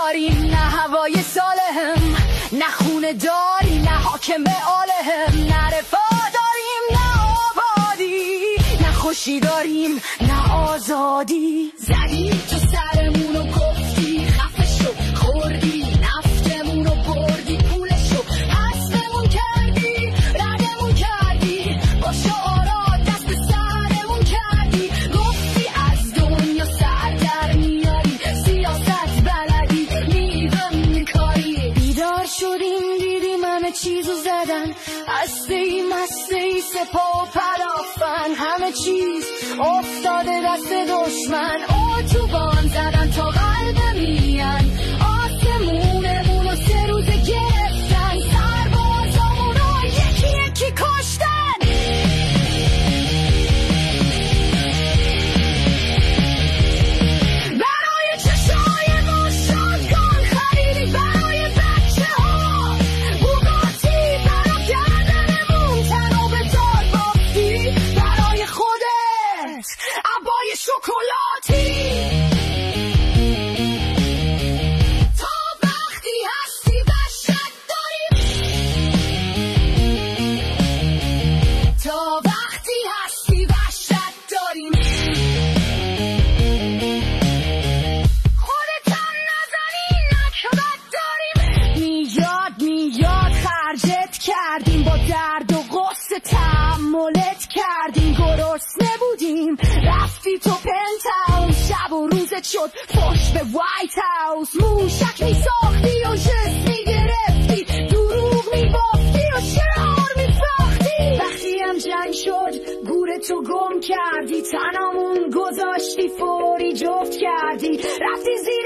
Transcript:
داریم، نه هوای سالم، نه خونه داریم، نه حاکم عالم، نه رفاه داریم، نه آبادی، نه خوشی داریم، نه آزادی. زدیم تو سرمونو گفتی خفه شو، خوردی نفتمونو بردی پولشو، حسبمون کردی ردمون کردی، با شعارات دست به سرمون کردی، گفتی از دنیا سر در میاری، سیاست بلدی میوه میکاری. بیدار شدیم دیدیم همه چیزو زدن، هسته‌ای مسته‌ای سپاه و پدافند، همه چیز افتاده دست دشمن، اتوبان زدن تا قلب میان، آسمونمونو 3 روزه گرفتن، سربازامونو یکی یکی کشتن. برای چشای ما شاتگان خریدی، برای بچه ها بوگاتی، برای گردنمون تنو به دار بافتی، برای خودت عبای شکلاتی. تا وقتی هستی وحشت داریم، تا وقتی هستی وحشت داریم، خودت هم نزنی نکبت داریم. میاد خرجت کردیم، با درد و غصه تحملت کردیم، گرسنه بودیم رفتی تو پنتاوس، شب و روزت شد فحش به وایت هاوس، موشک میساختی و جست میگرفتی، دروغ میبافتی و شعار میساختی. وقتی هم جنگ شد گورتو گم کردی، تنمون گذاشتی فوری جفت کردی، رفتی زیر